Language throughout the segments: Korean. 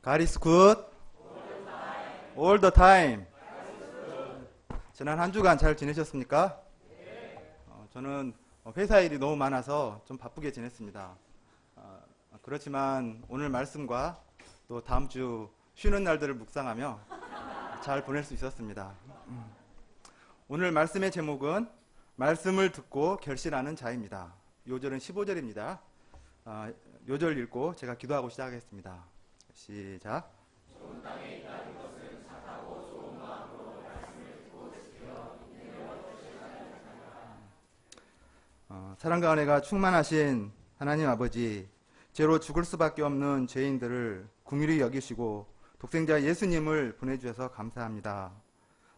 God is good all the time. 지난 한 주간 잘 지내셨습니까? 저는 회사 일이 너무 많아서 좀 바쁘게 지냈습니다. 그렇지만 오늘 말씀과 또 다음 주 쉬는 날들을 묵상하며 잘 보낼 수 있었습니다. 오늘 말씀의 제목은 말씀을 듣고 결실하는 자입니다. 요절은 15절입니다. 요절 읽고 제가 기도하고 시작하겠습니다. 시작. 사랑과 은혜가 충만하신 하나님 아버지, 죄로 죽을 수밖에 없는 죄인들을 긍휼히 여기시고 독생자 예수님을 보내주셔서 감사합니다.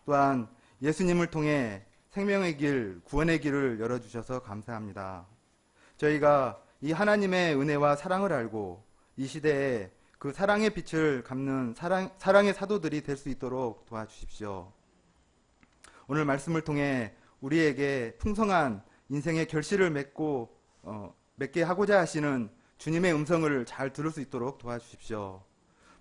또한 예수님을 통해 생명의 길, 구원의 길을 열어주셔서 감사합니다. 저희가 이 하나님의 은혜와 사랑을 알고 이 시대에 그 사랑의 빛을 갚는 사랑의 사도들이 될 수 있도록 도와주십시오. 오늘 말씀을 통해 우리에게 풍성한 인생의 결실을 맺게 하고자 하시는 주님의 음성을 잘 들을 수 있도록 도와주십시오.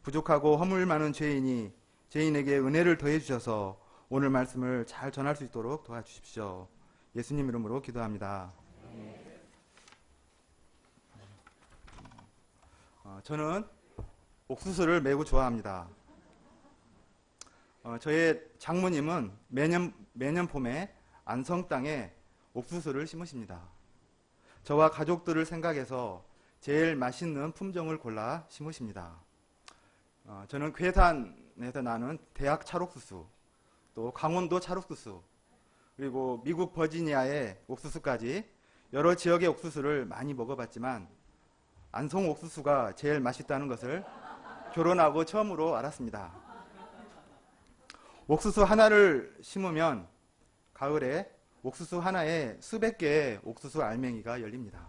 부족하고 허물 많은 죄인에게 은혜를 더해 주셔서 오늘 말씀을 잘 전할 수 있도록 도와주십시오. 예수님 이름으로 기도합니다. 저는 옥수수를 매우 좋아합니다. 저의 장모님은 매년 봄에 안성 땅에 옥수수를 심으십니다. 저와 가족들을 생각해서 제일 맛있는 품종을 골라 심으십니다. 저는 괴산에서 나는 대학 찰옥수수, 또 강원도 찰옥수수, 그리고 미국 버지니아의 옥수수까지 여러 지역의 옥수수를 많이 먹어봤지만 안성 옥수수가 제일 맛있다는 것을 결혼하고 처음으로 알았습니다. 옥수수 하나를 심으면 가을에 옥수수 하나에 수백 개의 옥수수 알맹이가 열립니다.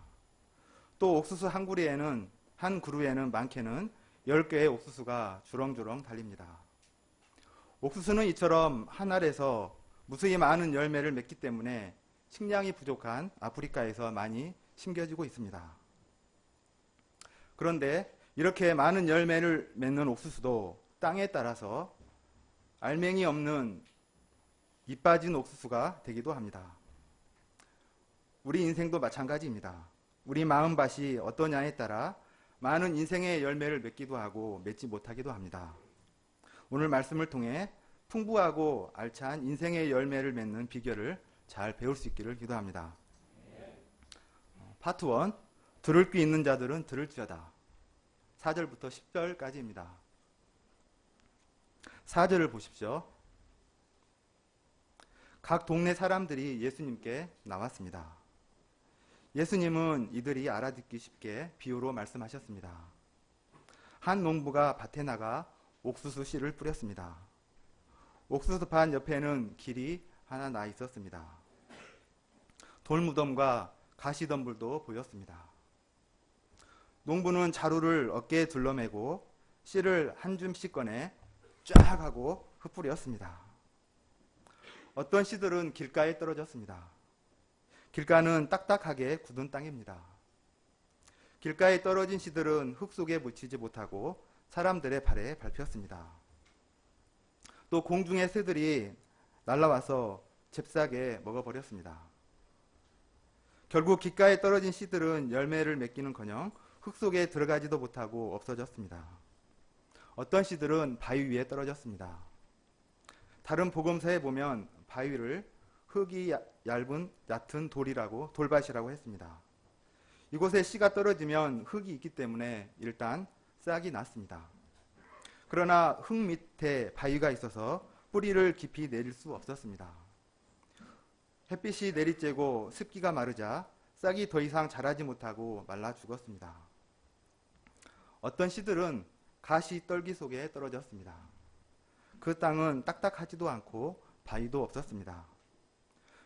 또 옥수수 한 그루에는 많게는 10개의 옥수수가 주렁주렁 달립니다. 옥수수는 이처럼 한 알에서 무수히 많은 열매를 맺기 때문에 식량이 부족한 아프리카에서 많이 심겨지고 있습니다. 그런데 이렇게 많은 열매를 맺는 옥수수도 땅에 따라서 알맹이 없는 잎 빠진 옥수수가 되기도 합니다. 우리 인생도 마찬가지입니다. 우리 마음밭이 어떠냐에 따라 많은 인생의 열매를 맺기도 하고 맺지 못하기도 합니다. 오늘 말씀을 통해 풍부하고 알찬 인생의 열매를 맺는 비결을 잘 배울 수 있기를 기도합니다. 파트 1, 들을 귀 있는 자들은 들을지어다. 4절부터 10절까지입니다. 4절을 보십시오. 각 동네 사람들이 예수님께 나왔습니다. 예수님은 이들이 알아듣기 쉽게 비유로 말씀하셨습니다. 한 농부가 밭에 나가 옥수수 씨를 뿌렸습니다. 옥수수판 옆에는 길이 하나 나 있었습니다. 돌무덤과 가시덤불도 보였습니다. 농부는 자루를 어깨에 둘러매고 씨를 한 줌씩 꺼내 쫙 하고 흩뿌렸습니다. 어떤 씨들은 길가에 떨어졌습니다. 길가는 딱딱하게 굳은 땅입니다. 길가에 떨어진 씨들은 흙 속에 묻히지 못하고 사람들의 발에 밟혔습니다. 또 공중의 새들이 날아와서 잽싸게 먹어버렸습니다. 결국 길가에 떨어진 씨들은 열매를 맺기는커녕 흙 속에 들어가지도 못하고 없어졌습니다. 어떤 씨들은 바위 위에 떨어졌습니다. 다른 복음서에 보면 바위를 흙이 얕은 돌밭이라고 했습니다. 이곳에 씨가 떨어지면 흙이 있기 때문에 일단 싹이 났습니다. 그러나 흙 밑에 바위가 있어서 뿌리를 깊이 내릴 수 없었습니다. 햇빛이 내리쬐고 습기가 마르자 싹이 더 이상 자라지 못하고 말라 죽었습니다. 어떤 씨들은 가시 떨기 속에 떨어졌습니다. 그 땅은 딱딱하지도 않고 바위도 없었습니다.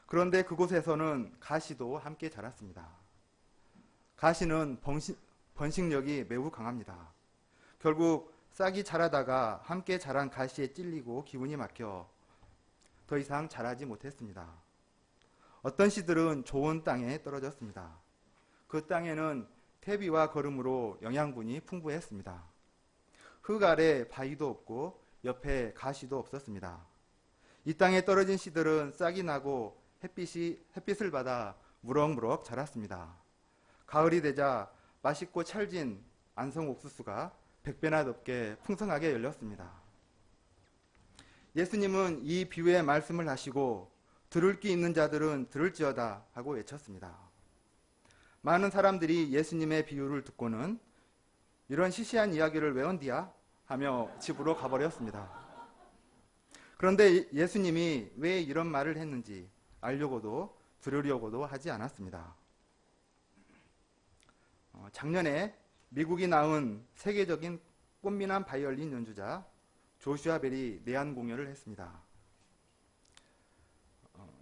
그런데 그곳에서는 가시도 함께 자랐습니다. 가시는 번식력이 매우 강합니다. 결국 싹이 자라다가 함께 자란 가시에 찔리고 기운이 막혀 더 이상 자라지 못했습니다. 어떤 씨들은 좋은 땅에 떨어졌습니다. 그 땅에는 퇴비와 거름으로 영양분이 풍부했습니다. 흙 아래 바위도 없고 옆에 가시도 없었습니다. 이 땅에 떨어진 씨들은 싹이 나고 햇빛을 받아 무럭무럭 자랐습니다. 가을이 되자 맛있고 찰진 안성 옥수수가 100배나 넘게 풍성하게 열렸습니다. 예수님은 이 비유의 말씀을 하시고 들을 귀 있는 자들은 들을지어다 하고 외쳤습니다. 많은 사람들이 예수님의 비유를 듣고는 이런 시시한 이야기를 왜 온디야? 하며 집으로 가버렸습니다. 그런데 예수님이 왜 이런 말을 했는지 알려고도 들으려고도 하지 않았습니다. 작년에 미국이 낳은 세계적인 꽃미남 바이올린 연주자 조슈아 벨이 내한 공연을 했습니다.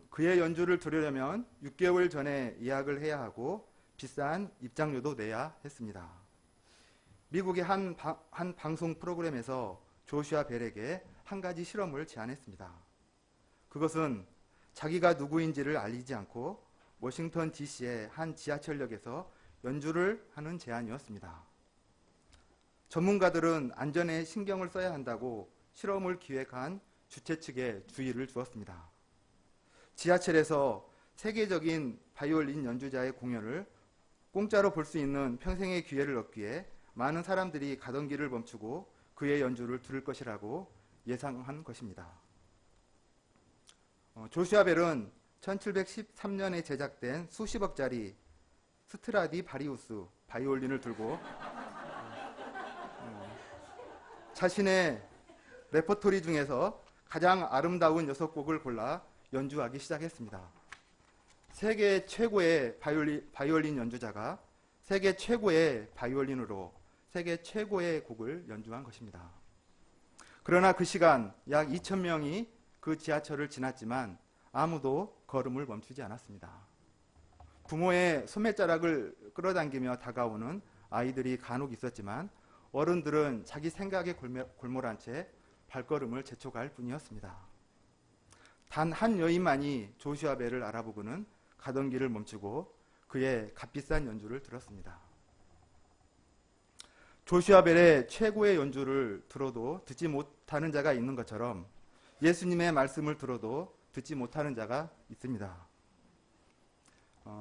그의 연주를 들으려면 6개월 전에 예약을 해야 하고 비싼 입장료도 내야 했습니다. 미국의 한 방송 프로그램에서 조슈아 벨에게 한 가지 실험을 제안했습니다. 그것은 자기가 누구인지를 알리지 않고 워싱턴 DC의 한 지하철역에서 연주를 하는 제안이었습니다. 전문가들은 안전에 신경을 써야 한다고 실험을 기획한 주최 측에 주의를 주었습니다. 지하철에서 세계적인 바이올린 연주자의 공연을 공짜로 볼 수 있는 평생의 기회를 얻기에 많은 사람들이 가던 길을 멈추고 그의 연주를 들을 것이라고 예상한 것입니다. 조슈아 벨은 1713년에 제작된 수십억짜리 스트라디바리우스 바이올린을 들고 자신의 레퍼토리 중에서 가장 아름다운 6곡을 골라 연주하기 시작했습니다. 세계 최고의 바이올린 연주자가 세계 최고의 바이올린으로 세계 최고의 곡을 연주한 것입니다. 그러나 그 시간 약 2,000명이 그 지하철을 지났지만 아무도 걸음을 멈추지 않았습니다. 부모의 소매자락을 끌어당기며 다가오는 아이들이 간혹 있었지만 어른들은 자기 생각에 골몰한 채 발걸음을 재촉할 뿐이었습니다. 단 한 여인만이 조슈아 벨을 알아보고는 가던 길을 멈추고 그의 값비싼 연주를 들었습니다. 조슈아 벨의 최고의 연주를 들어도 듣지 못하는 자가 있는 것처럼 예수님의 말씀을 들어도 듣지 못하는 자가 있습니다.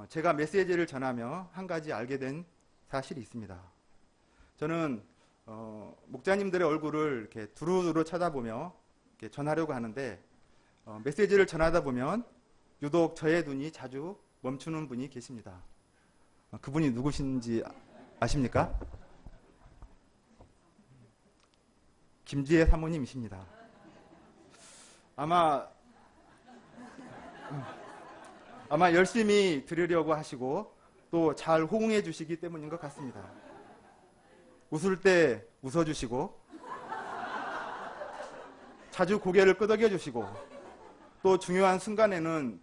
제가 메시지를 전하며 한 가지 알게 된 사실이 있습니다. 저는 목자님들의 얼굴을 이렇게 두루두루 쳐다보며 이렇게 전하려고 하는데 메시지를 전하다 보면 유독 저의 눈이 자주 멈추는 분이 계십니다. 그분이 누구신지 아십니까? 김지혜 사모님이십니다. 아마 열심히 들으려고 하시고 또 잘 호응해 주시기 때문인 것 같습니다. 웃을 때 웃어주시고 자주 고개를 끄덕여 주시고 또 중요한 순간에는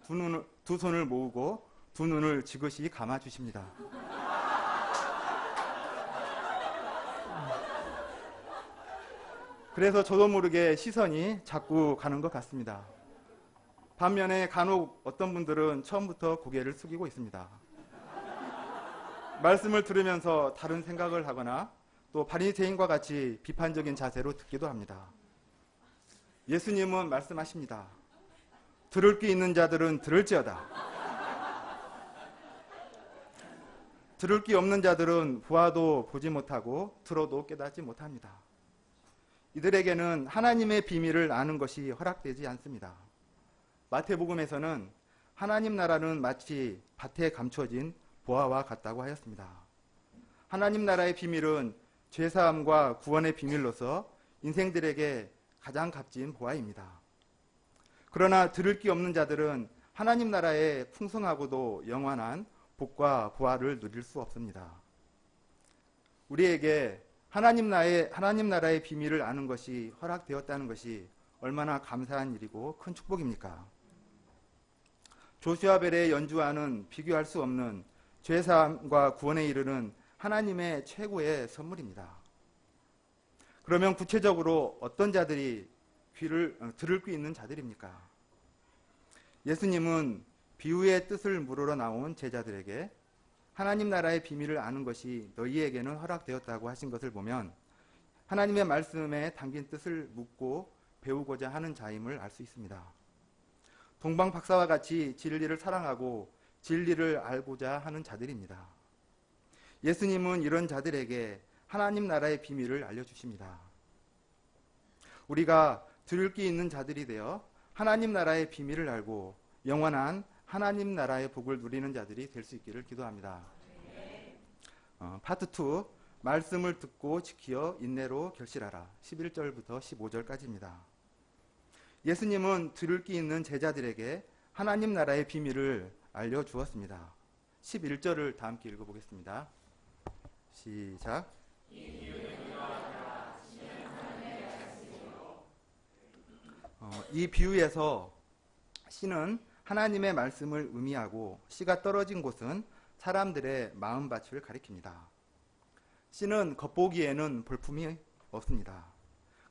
두 손을 모으고 두 눈을 지그시 감아 주십니다. 그래서 저도 모르게 시선이 자꾸 가는 것 같습니다. 반면에 간혹 어떤 분들은 처음부터 고개를 숙이고 있습니다. 말씀을 들으면서 다른 생각을 하거나 또 바리새인과 같이 비판적인 자세로 듣기도 합니다. 예수님은 말씀하십니다. 들을 귀 있는 자들은 들을지어다. 들을 귀 없는 자들은 보아도 보지 못하고 들어도 깨닫지 못합니다. 이들에게는 하나님의 비밀을 아는 것이 허락되지 않습니다. 마태복음에서는 하나님 나라는 마치 밭에 감춰진 보화와 같다고 하였습니다. 하나님 나라의 비밀은 죄사함과 구원의 비밀로서 인생들에게 가장 값진 보화입니다. 그러나 들을 귀 없는 자들은 하나님 나라의 풍성하고도 영원한 복과 보화를 누릴 수 없습니다. 우리에게 하나님 나라의 비밀을 아는 것이 허락되었다는 것이 얼마나 감사한 일이고 큰 축복입니까? 조슈아 벨의 연주와는 비교할 수 없는 죄사함과 구원에 이르는 하나님의 최고의 선물입니다. 그러면 구체적으로 어떤 자들이 들을 귀 있는 자들입니까? 예수님은 비유의 뜻을 물으러 나온 제자들에게 하나님 나라의 비밀을 아는 것이 너희에게는 허락되었다고 하신 것을 보면 하나님의 말씀에 담긴 뜻을 묻고 배우고자 하는 자임을 알 수 있습니다. 동방 박사와 같이 진리를 사랑하고 진리를 알고자 하는 자들입니다. 예수님은 이런 자들에게 하나님 나라의 비밀을 알려주십니다. 우리가 들을 귀 있는 자들이 되어 하나님 나라의 비밀을 알고 영원한 하나님 나라의 복을 누리는 자들이 될 수 있기를 기도합니다. 파트 2, 말씀을 듣고 지키어 인내로 결실하라. 11절부터 15절까지입니다. 예수님은 들을 귀 있는 제자들에게 하나님 나라의 비밀을 알려주었습니다. 11절을 다 함께 읽어보겠습니다. 시작. 이 비유에서 씨는 하나님의 말씀을 의미하고 씨가 떨어진 곳은 사람들의 마음밭을 가리킵니다. 씨는 겉보기에는 볼품이 없습니다.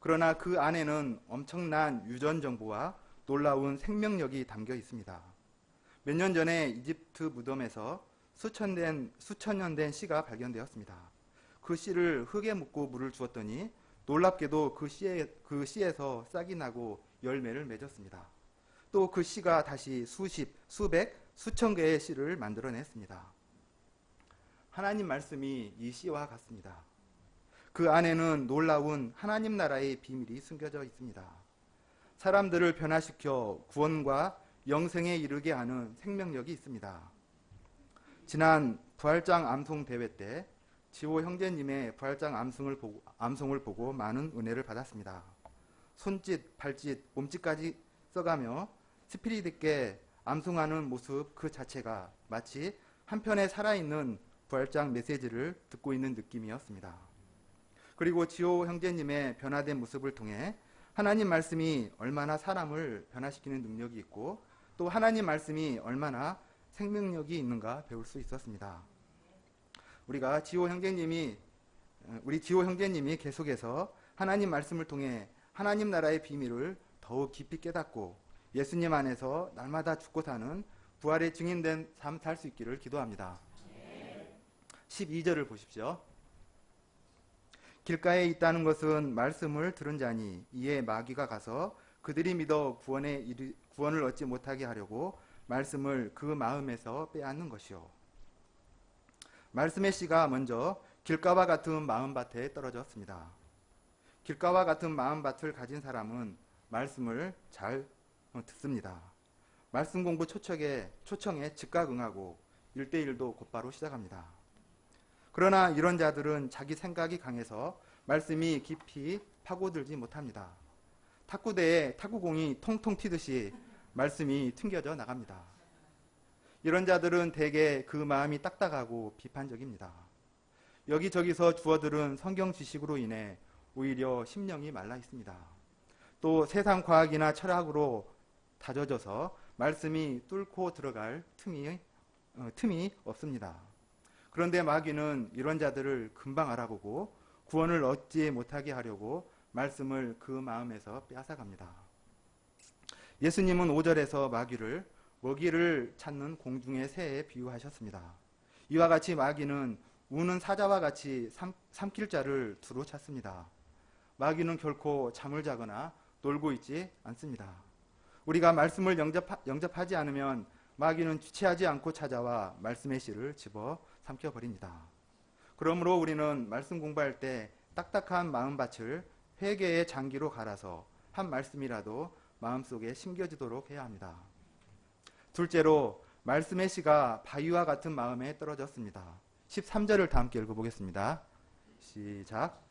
그러나 그 안에는 엄청난 유전 정보와 놀라운 생명력이 담겨 있습니다. 몇 년 전에 이집트 무덤에서 수천 년 된 씨가 발견되었습니다. 그 씨를 흙에 묻고 물을 주었더니 놀랍게도 그 씨에서 싹이 나고 열매를 맺었습니다. 또 그 씨가 다시 수십, 수백, 수천 개의 씨를 만들어냈습니다. 하나님 말씀이 이 씨와 같습니다. 그 안에는 놀라운 하나님 나라의 비밀이 숨겨져 있습니다. 사람들을 변화시켜 구원과 영생에 이르게 하는 생명력이 있습니다. 지난 부활장 암송 대회 때 지호 형제님의 부활장 암송을 보고 많은 은혜를 받았습니다. 손짓, 발짓, 몸짓까지 써가며 스피릿 있게 암송하는 모습 그 자체가 마치 한편에 살아있는 부활장 메시지를 듣고 있는 느낌이었습니다. 그리고 지호 형제님의 변화된 모습을 통해 하나님 말씀이 얼마나 사람을 변화시키는 능력이 있고 또 하나님 말씀이 얼마나 생명력이 있는가 배울 수 있었습니다. 우리 지호 형제님이 계속해서 하나님 말씀을 통해 하나님 나라의 비밀을 더욱 깊이 깨닫고 예수님 안에서 날마다 죽고 사는 부활의 증인된 삶 살 수 있기를 기도합니다. 12절을 보십시오. 길가에 있다는 것은 말씀을 들은 자니 이에 마귀가 가서 그들이 믿어 구원을 얻지 못하게 하려고 말씀을 그 마음에서 빼앗는 것이요. 말씀의 씨가 먼저 길가와 같은 마음밭에 떨어졌습니다. 길가와 같은 마음밭을 가진 사람은 말씀을 잘 듣습니다. 말씀 공부 초청에 즉각 응하고 1대1도 곧바로 시작합니다. 그러나 이런 자들은 자기 생각이 강해서 말씀이 깊이 파고들지 못합니다. 탁구대에 탁구공이 통통 튀듯이 말씀이 튕겨져 나갑니다. 이런 자들은 대개 그 마음이 딱딱하고 비판적입니다. 여기저기서 주워들은 성경 지식으로 인해 오히려 심령이 말라 있습니다. 또 세상 과학이나 철학으로 다져져서 말씀이 뚫고 들어갈 틈이 없습니다. 그런데 마귀는 이런 자들을 금방 알아보고 구원을 얻지 못하게 하려고 말씀을 그 마음에서 빼앗아갑니다. 예수님은 5절에서 마귀를 먹이를 찾는 공중의 새에 비유하셨습니다. 이와 같이 마귀는 우는 사자와 같이 삼킬 자를 두루 찾습니다. 마귀는 결코 잠을 자거나 놀고 있지 않습니다. 우리가 말씀을 영접하지 않으면 마귀는 주체하지 않고 찾아와 말씀의 씨를 집어 삼켜버립니다. 그러므로 우리는 말씀 공부할 때 딱딱한 마음밭을 회개의 장기로 갈아서 한 말씀이라도 마음속에 심겨지도록 해야 합니다. 둘째로 말씀의 씨가 바위와 같은 마음에 떨어졌습니다. 13절을 다 함께 읽어보겠습니다. 시작.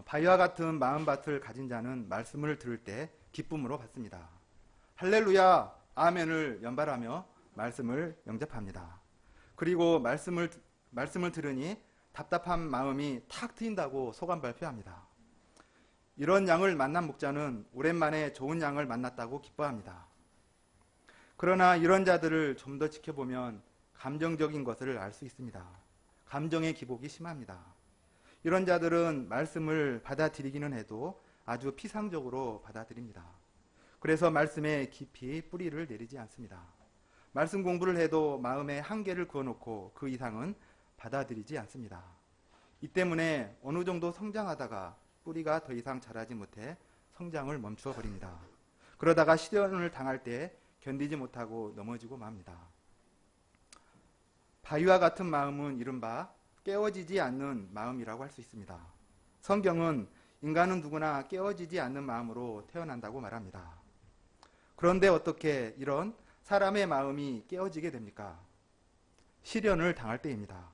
바위와 같은 마음밭을 가진 자는 말씀을 들을 때 기쁨으로 받습니다. 할렐루야, 아멘을 연발하며 말씀을 영접합니다. 그리고 말씀을 들으니 답답한 마음이 탁 트인다고 소감 발표합니다. 이런 양을 만난 목자는 오랜만에 좋은 양을 만났다고 기뻐합니다. 그러나 이런 자들을 좀 더 지켜보면 감정적인 것을 알 수 있습니다. 감정의 기복이 심합니다. 이런 자들은 말씀을 받아들이기는 해도 아주 피상적으로 받아들입니다. 그래서 말씀에 깊이 뿌리를 내리지 않습니다. 말씀 공부를 해도 마음에 한계를 그어놓고 그 이상은 받아들이지 않습니다. 이 때문에 어느 정도 성장하다가 뿌리가 더 이상 자라지 못해 성장을 멈추어 버립니다. 그러다가 시련을 당할 때 견디지 못하고 넘어지고 맙니다. 바위와 같은 마음은 이른바 깨어지지 않는 마음이라고 할 수 있습니다. 성경은 인간은 누구나 깨어지지 않는 마음으로 태어난다고 말합니다. 그런데 어떻게 이런 사람의 마음이 깨어지게 됩니까? 시련을 당할 때입니다.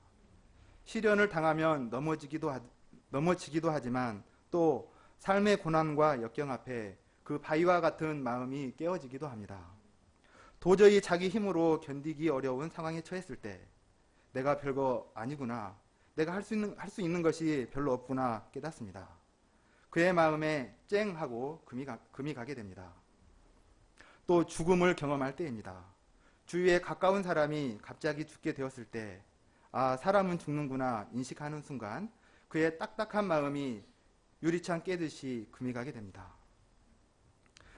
시련을 당하면 넘어지기도 하지만 또 삶의 고난과 역경 앞에 그 바위와 같은 마음이 깨어지기도 합니다. 도저히 자기 힘으로 견디기 어려운 상황에 처했을 때 내가 별거 아니구나, 내가 할 수 있는 것이 별로 없구나 깨닫습니다. 그의 마음에 쨍 하고 금이 가게 됩니다. 또 죽음을 경험할 때입니다. 주위에 가까운 사람이 갑자기 죽게 되었을 때 아, 사람은 죽는구나 인식하는 순간 그의 딱딱한 마음이 유리창 깨듯이 금이 가게 됩니다.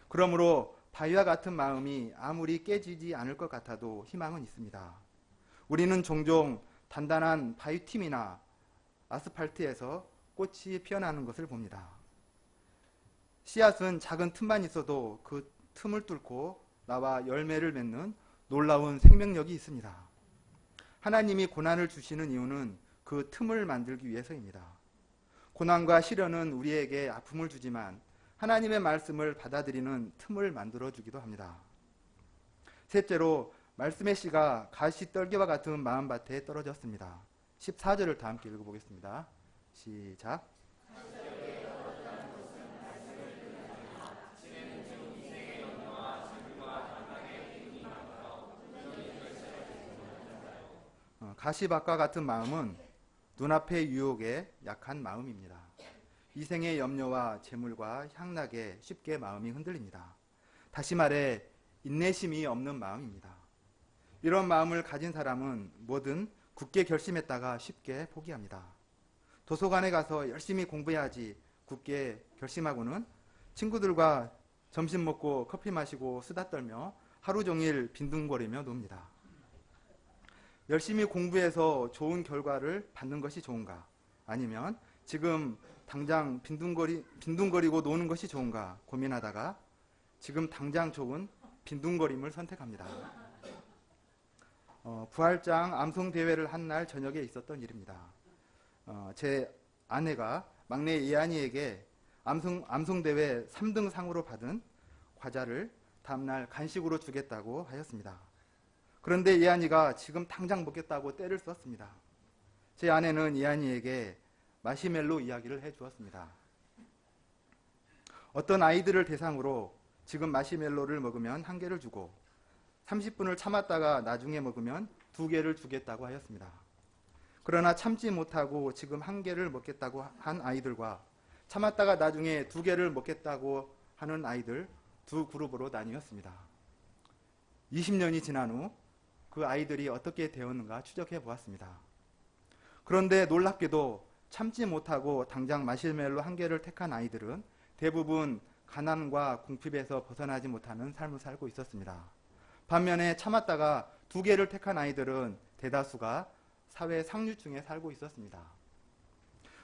그러므로 바위와 같은 마음이 아무리 깨지지 않을 것 같아도 희망은 있습니다. 우리는 종종 단단한 바위틈이나 아스팔트에서 꽃이 피어나는 것을 봅니다. 씨앗은 작은 틈만 있어도 그 틈을 뚫고 나와 열매를 맺는 놀라운 생명력이 있습니다. 하나님이 고난을 주시는 이유는 그 틈을 만들기 위해서입니다. 고난과 시련은 우리에게 아픔을 주지만 하나님의 말씀을 받아들이는 틈을 만들어주기도 합니다. 셋째로 말씀의 씨가 가시 떨기와 같은 마음밭에 떨어졌습니다. 14절을 다 함께 읽어보겠습니다. 시작. 가시밭과 같은 마음은 눈앞의 유혹에 약한 마음입니다. 이생의 염려와 재물과 향락에 쉽게 마음이 흔들립니다. 다시 말해 인내심이 없는 마음입니다. 이런 마음을 가진 사람은 뭐든 굳게 결심했다가 쉽게 포기합니다. 도서관에 가서 열심히 공부해야지 굳게 결심하고는 친구들과 점심 먹고 커피 마시고 수다 떨며 하루 종일 빈둥거리며 놉니다. 열심히 공부해서 좋은 결과를 받는 것이 좋은가? 아니면 지금 당장 빈둥거리고 노는 것이 좋은가 고민하다가 지금 당장 좋은 빈둥거림을 선택합니다. 부활장 암송대회를 한 날 저녁에 있었던 일입니다. 제 아내가 막내 예안이에게 암송대회 3등 상으로 받은 과자를 다음날 간식으로 주겠다고 하였습니다. 그런데 예안이가 지금 당장 먹겠다고 떼를 썼습니다. 제 아내는 예안이에게 마시멜로 이야기를 해주었습니다. 어떤 아이들을 대상으로 지금 마시멜로를 먹으면 1개를 주고 30분을 참았다가 나중에 먹으면 2개를 주겠다고 하였습니다. 그러나 참지 못하고 지금 1개를 먹겠다고 한 아이들과 참았다가 나중에 2개를 먹겠다고 하는 아이들 두 그룹으로 나뉘었습니다. 20년이 지난 후 그 아이들이 어떻게 되었는가 추적해 보았습니다. 그런데 놀랍게도 참지 못하고 당장 마시멜로 1개를 택한 아이들은 대부분 가난과 궁핍에서 벗어나지 못하는 삶을 살고 있었습니다. 반면에 참았다가 2개를 택한 아이들은 대다수가 사회 상류층에 살고 있었습니다.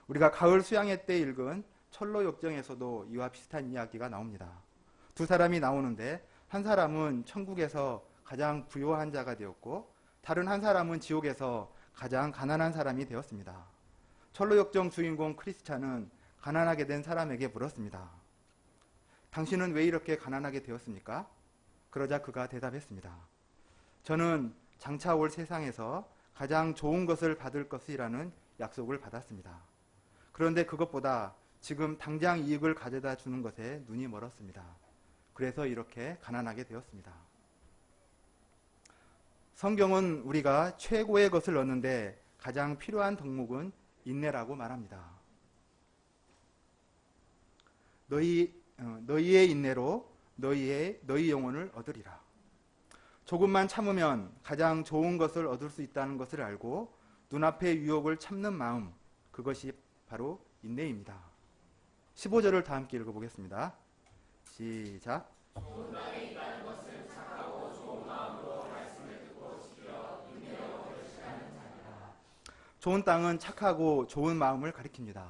우리가 가을 수양회 때 읽은 철로 역정에서도 이와 비슷한 이야기가 나옵니다. 두 사람이 나오는데 한 사람은 천국에서 가장 부유한 자가 되었고 다른 한 사람은 지옥에서 가장 가난한 사람이 되었습니다. 철로 역정 주인공 크리스찬은 가난하게 된 사람에게 물었습니다. 당신은 왜 이렇게 가난하게 되었습니까? 그러자 그가 대답했습니다. 저는 장차 올 세상에서 가장 좋은 것을 받을 것이라는 약속을 받았습니다. 그런데 그것보다 지금 당장 이익을 가져다 주는 것에 눈이 멀었습니다. 그래서 이렇게 가난하게 되었습니다. 성경은 우리가 최고의 것을 얻는데 가장 필요한 덕목은 인내라고 말합니다. 너희의 인내로 너희 영혼을 얻으리라. 조금만 참으면 가장 좋은 것을 얻을 수 있다는 것을 알고 눈앞의 유혹을 참는 마음, 그것이 바로 인내입니다. 15절을 다 함께 읽어보겠습니다. 시작. 좋은 땅에 있다는 것을 착하고 좋은 마음으로 말씀을 좋은 땅은 착하고 좋은 마음을 가리킵니다.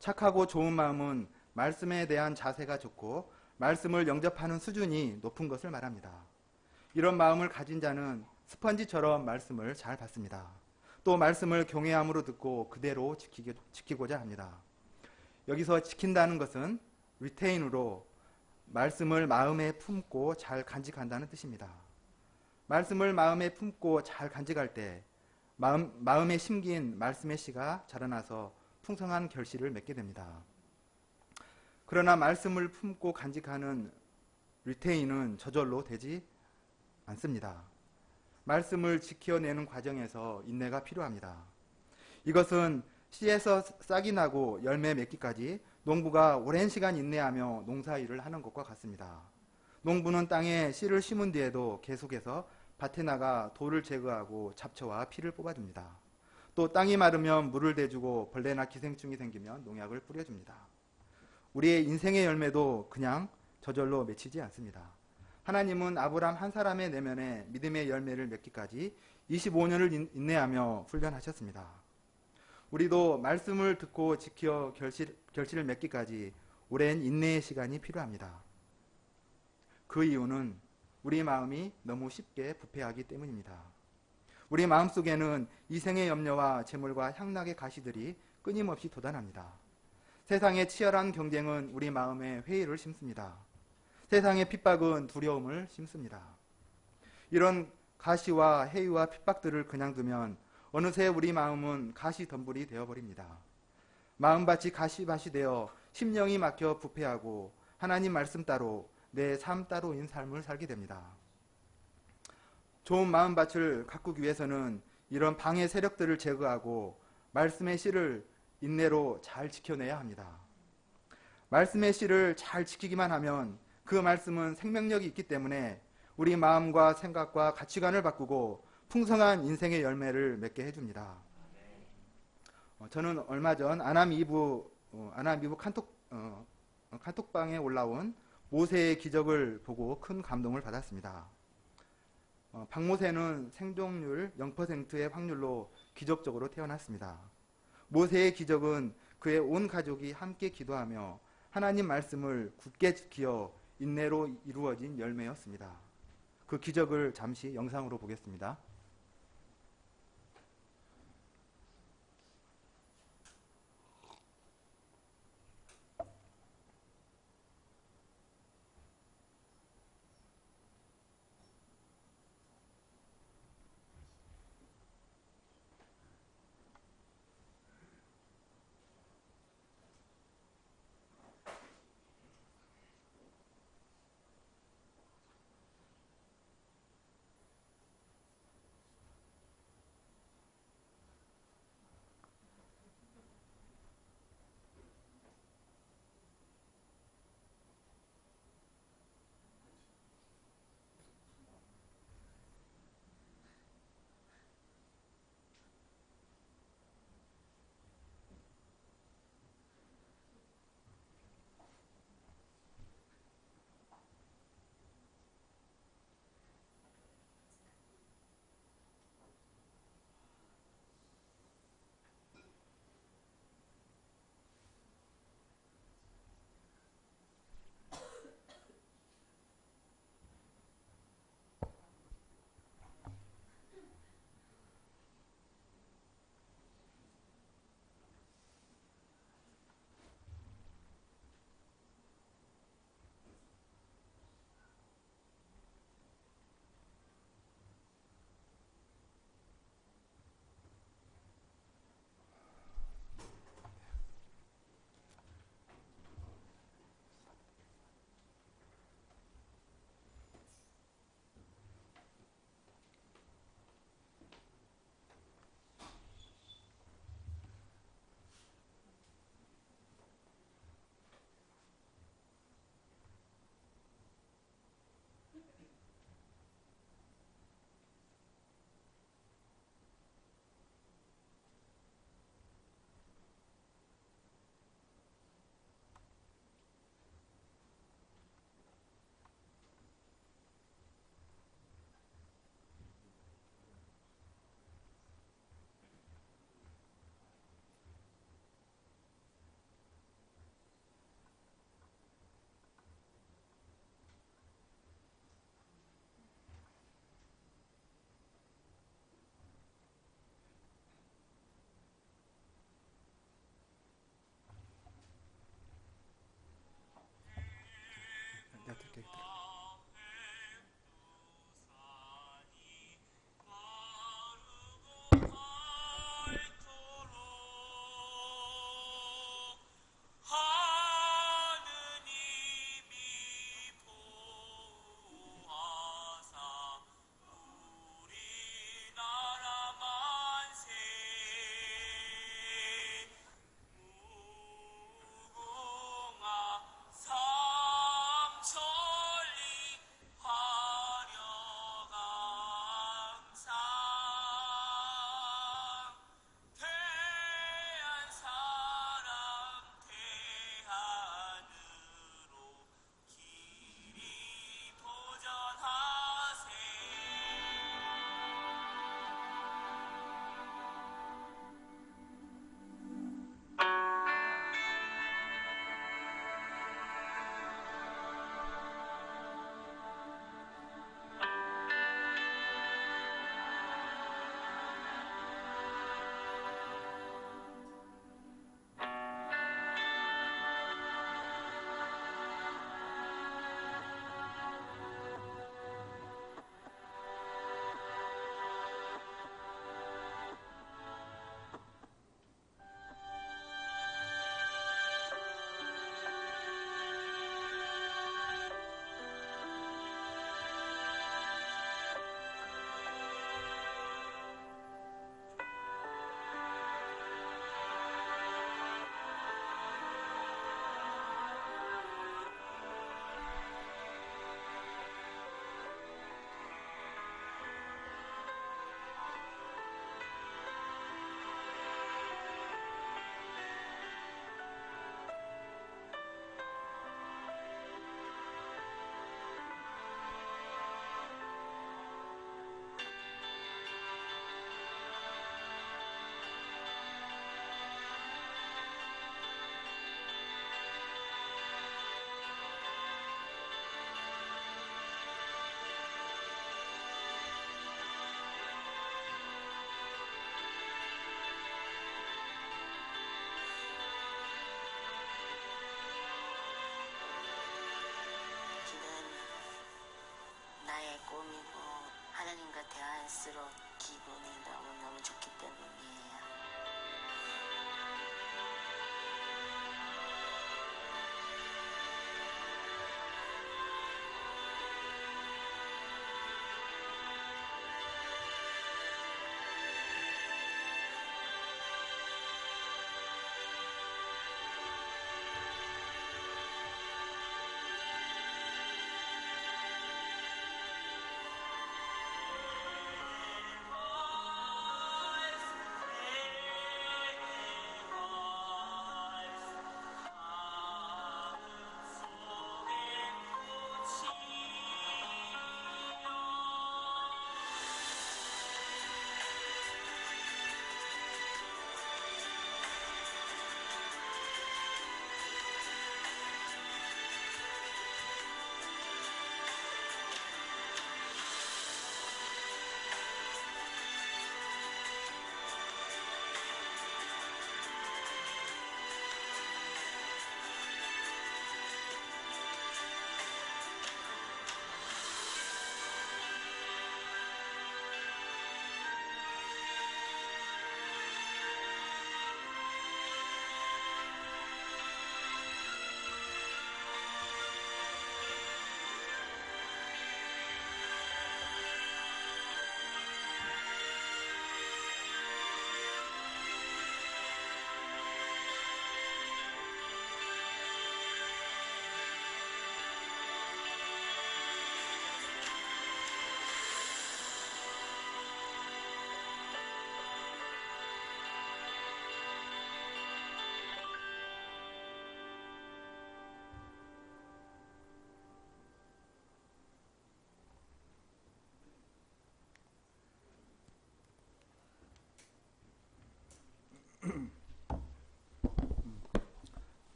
착하고 좋은 마음은 말씀에 대한 자세가 좋고 말씀을 영접하는 수준이 높은 것을 말합니다. 이런 마음을 가진 자는 스펀지처럼 말씀을 잘 받습니다. 또 말씀을 경외함으로 듣고 그대로 지키고자 합니다. 여기서 지킨다는 것은 retain으로 말씀을 마음에 품고 잘 간직한다는 뜻입니다. 말씀을 마음에 품고 잘 간직할 때 마음에 심긴 말씀의 씨가 자라나서 풍성한 결실을 맺게 됩니다. 그러나 말씀을 품고 간직하는 retain은 저절로 되지 않습니다. 말씀을 지켜내는 과정에서 인내가 필요합니다. 이것은 씨에서 싹이 나고 열매 맺기까지 농부가 오랜 시간 인내하며 농사일을 하는 것과 같습니다. 농부는 땅에 씨를 심은 뒤에도 계속해서 밭에 나가 돌을 제거하고 잡초와 피를 뽑아줍니다. 또 땅이 마르면 물을 대주고 벌레나 기생충이 생기면 농약을 뿌려줍니다. 우리의 인생의 열매도 그냥 저절로 맺히지 않습니다. 하나님은 아브람 한 사람의 내면에 믿음의 열매를 맺기까지 25년을 인내하며 훈련하셨습니다. 우리도 말씀을 듣고 지켜 결실을 맺기까지 오랜 인내의 시간이 필요합니다. 그 이유는 우리 마음이 너무 쉽게 부패하기 때문입니다. 우리 마음속에는 이생의 염려와 재물과 향락의 가시들이 끊임없이 돋아납니다. 세상의 치열한 경쟁은 우리 마음에 회의를 심습니다. 세상의 핍박은 두려움을 심습니다. 이런 가시와 해유와 핍박들을 그냥 두면 어느새 우리 마음은 가시덤불이 되어버립니다. 마음밭이 가시밭이 되어 심령이 막혀 부패하고 하나님 말씀 따로 내 삶 따로인 삶을 살게 됩니다. 좋은 마음밭을 가꾸기 위해서는 이런 방해 세력들을 제거하고 말씀의 씨를 인내로 잘 지켜내야 합니다. 말씀의 씨를 잘 지키기만 하면 그 말씀은 생명력이 있기 때문에 우리 마음과 생각과 가치관을 바꾸고 풍성한 인생의 열매를 맺게 해줍니다. 저는 얼마 전 아남 이부 칸톡방에 올라온 모세의 기적을 보고 큰 감동을 받았습니다. 박모세는 생존율 0%의 확률로 기적적으로 태어났습니다. 모세의 기적은 그의 온 가족이 함께 기도하며 하나님 말씀을 굳게 지켜 인내로 이루어진 열매였습니다. 그 기적을 잠시 영상으로 보겠습니다. 자연스러운 기분이 너무너무 좋기 때문이에요.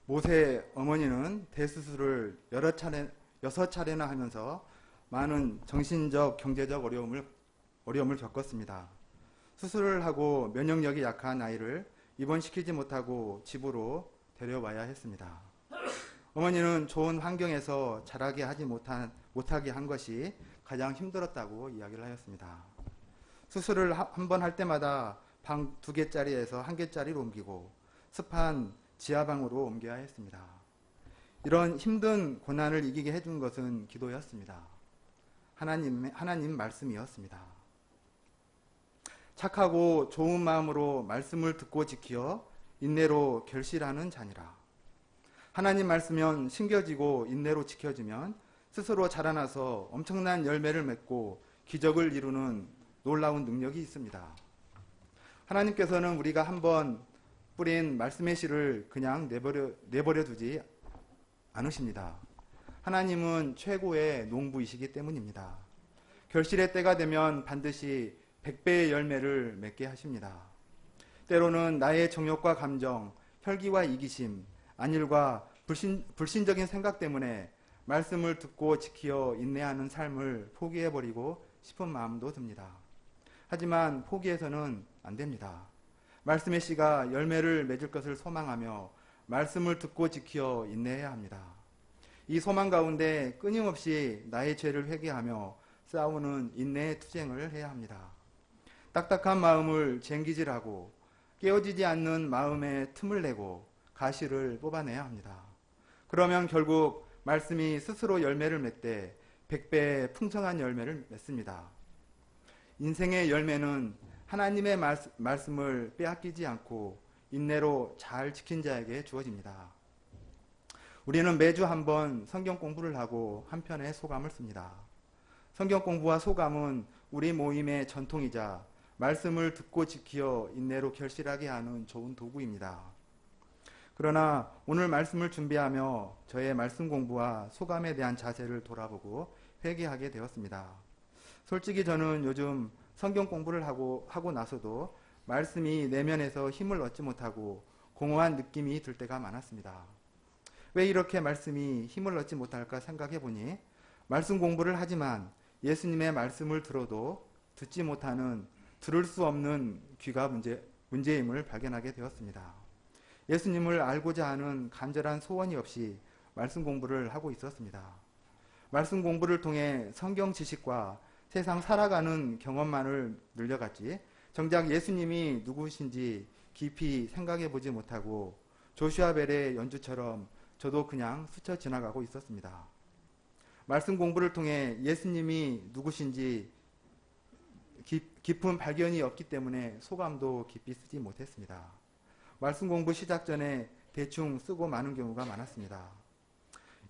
모세 어머니는 대수술을 여섯 차례나 하면서 많은 정신적, 경제적 어려움을 겪었습니다. 수술을 하고 면역력이 약한 아이를 입원시키지 못하고 집으로 데려와야 했습니다. 어머니는 좋은 환경에서 자라게 못하게 한 것이 가장 힘들었다고 이야기를 하였습니다. 수술을 한 번 할 때마다 방 2개짜리에서 1개짜리로 옮기고 습한 지하방으로 옮겨야 했습니다. 이런 힘든 고난을 이기게 해준 것은 기도였습니다. 하나님 말씀이었습니다. 착하고 좋은 마음으로 말씀을 듣고 지키어 인내로 결실하는 자니라. 하나님 말씀은 심겨지고 인내로 지켜지면 스스로 자라나서 엄청난 열매를 맺고 기적을 이루는 놀라운 능력이 있습니다. 하나님께서는 우리가 한번 뿌린 말씀의 씨를 그냥 내버려 두지 않으십니다. 하나님은 최고의 농부이시기 때문입니다. 결실의 때가 되면 반드시 100배의 열매를 맺게 하십니다. 때로는 나의 정욕과 감정, 혈기와 이기심, 안일과 불신적인 생각 때문에 말씀을 듣고 지키어 인내하는 삶을 포기해버리고 싶은 마음도 듭니다. 하지만 포기해서는 안 됩니다. 말씀의 씨가 열매를 맺을 것을 소망하며 말씀을 듣고 지키어 인내해야 합니다. 이 소망 가운데 끊임없이 나의 죄를 회개하며 싸우는 인내의 투쟁을 해야 합니다. 딱딱한 마음을 쟁기질하고 깨어지지 않는 마음에 틈을 내고 가시를 뽑아내야 합니다. 그러면 결국 말씀이 스스로 열매를 맺되 100배의 풍성한 열매를 맺습니다. 인생의 열매는 하나님의 말씀을 빼앗기지 않고 인내로 잘 지킨 자에게 주어집니다. 우리는 매주 한 번 성경 공부를 하고 한 편의 소감을 씁니다. 성경 공부와 소감은 우리 모임의 전통이자 말씀을 듣고 지키어 인내로 결실하게 하는 좋은 도구입니다. 그러나 오늘 말씀을 준비하며 저의 말씀 공부와 소감에 대한 자세를 돌아보고 회개하게 되었습니다. 솔직히 저는 요즘 성경 공부를 하고 나서도 말씀이 내면에서 힘을 얻지 못하고 공허한 느낌이 들 때가 많았습니다. 왜 이렇게 말씀이 힘을 얻지 못할까 생각해 보니 말씀 공부를 하지만 예수님의 말씀을 들어도 듣지 못하는 들을 수 없는 귀가 문제임을 발견하게 되었습니다. 예수님을 알고자 하는 간절한 소원이 없이 말씀 공부를 하고 있었습니다. 말씀 공부를 통해 성경 지식과 세상 살아가는 경험만을 늘려갔지 정작 예수님이 누구신지 깊이 생각해 보지 못하고 조슈아 벨의 연주처럼 저도 그냥 스쳐 지나가고 있었습니다. 말씀 공부를 통해 예수님이 누구신지 깊은 발견이 없기 때문에 소감도 깊이 쓰지 못했습니다. 말씀 공부 시작 전에 대충 쓰고 마는 경우가 많았습니다.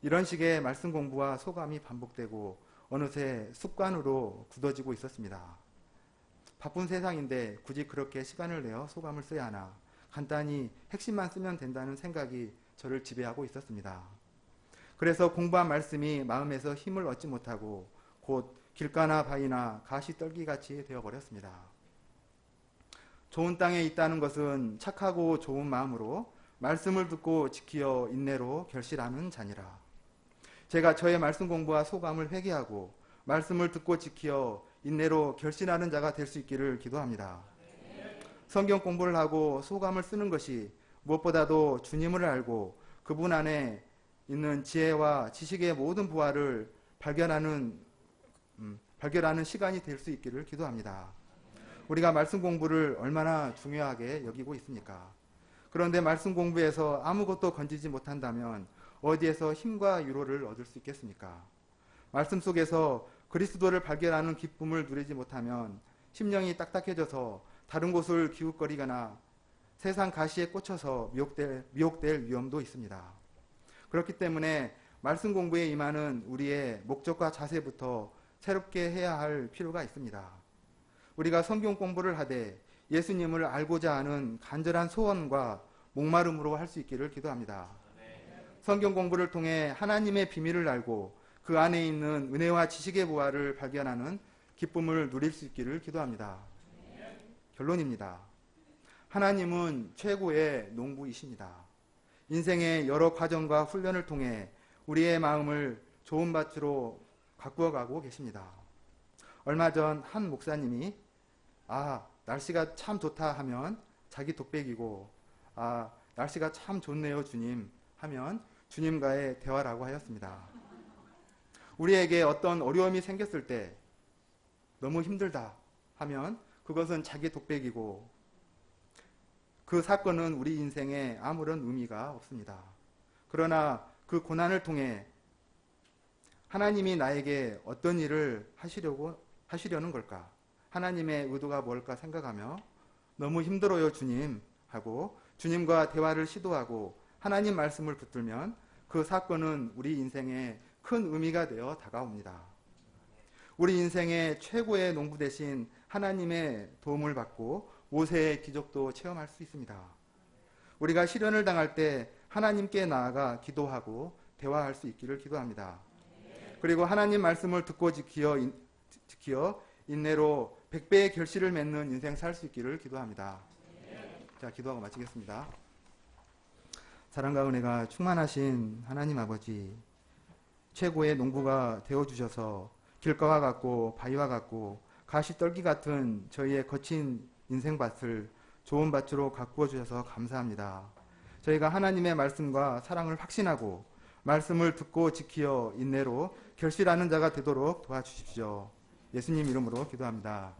이런 식의 말씀 공부와 소감이 반복되고 어느새 습관으로 굳어지고 있었습니다. 바쁜 세상인데 굳이 그렇게 시간을 내어 소감을 써야 하나 간단히 핵심만 쓰면 된다는 생각이 저를 지배하고 있었습니다. 그래서 공부한 말씀이 마음에서 힘을 얻지 못하고 곧 길가나 바위나 가시 떨기같이 되어버렸습니다. 좋은 땅에 있다는 것은 착하고 좋은 마음으로 말씀을 듣고 지키어 인내로 결실하는 자니라. 제가 저의 말씀 공부와 소감을 회개하고 말씀을 듣고 지키어 인내로 결실하는 자가 될 수 있기를 기도합니다. 성경 공부를 하고 소감을 쓰는 것이 무엇보다도 주님을 알고 그분 안에 있는 지혜와 지식의 모든 부활을 발견하는 시간이 될 수 있기를 기도합니다. 우리가 말씀 공부를 얼마나 중요하게 여기고 있습니까? 그런데 말씀 공부에서 아무것도 건지지 못한다면 어디에서 힘과 위로를 얻을 수 있겠습니까? 말씀 속에서 그리스도를 발견하는 기쁨을 누리지 못하면 심령이 딱딱해져서 다른 곳을 기웃거리거나 세상 가시에 꽂혀서 미혹될 위험도 있습니다. 그렇기 때문에 말씀 공부에 임하는 우리의 목적과 자세부터 새롭게 해야 할 필요가 있습니다. 우리가 성경 공부를 하되 예수님을 알고자 하는 간절한 소원과 목마름으로 할 수 있기를 기도합니다. 성경 공부를 통해 하나님의 비밀을 알고 그 안에 있는 은혜와 지식의 부활을 발견하는 기쁨을 누릴 수 있기를 기도합니다. 결론입니다. 하나님은 최고의 농부이십니다. 인생의 여러 과정과 훈련을 통해 우리의 마음을 좋은 밭으로 가꾸어 가고 계십니다. 얼마 전 한 목사님이 날씨가 참 좋다 하면 자기 독백이고 날씨가 참 좋네요 주님 하면 주님과의 대화라고 하였습니다. 우리에게 어떤 어려움이 생겼을 때 너무 힘들다 하면 그것은 자기 독백이고 그 사건은 우리 인생에 아무런 의미가 없습니다. 그러나 그 고난을 통해 하나님이 나에게 어떤 일을 하시려는 걸까? 하나님의 의도가 뭘까 생각하며 너무 힘들어요 주님 하고 주님과 대화를 시도하고 하나님 말씀을 붙들면 그 사건은 우리 인생에 큰 의미가 되어 다가옵니다. 우리 인생의 최고의 농부 대신 하나님의 도움을 받고 모세의 기적도 체험할 수 있습니다. 우리가 시련을 당할 때 하나님께 나아가 기도하고 대화할 수 있기를 기도합니다. 그리고 하나님 말씀을 듣고 지키어 인내로 100배의 결실을 맺는 인생 살 수 있기를 기도합니다. 자, 기도하고 마치겠습니다. 사랑과 은혜가 충만하신 하나님 아버지, 최고의 농부가 되어주셔서 길가와 같고 바위와 같고 가시떨기 같은 저희의 거친 인생밭을 좋은 밭으로 가꾸어 주셔서 감사합니다. 저희가 하나님의 말씀과 사랑을 확신하고 말씀을 듣고 지키어 인내로 결실하는 자가 되도록 도와주십시오. 예수님 이름으로 기도합니다.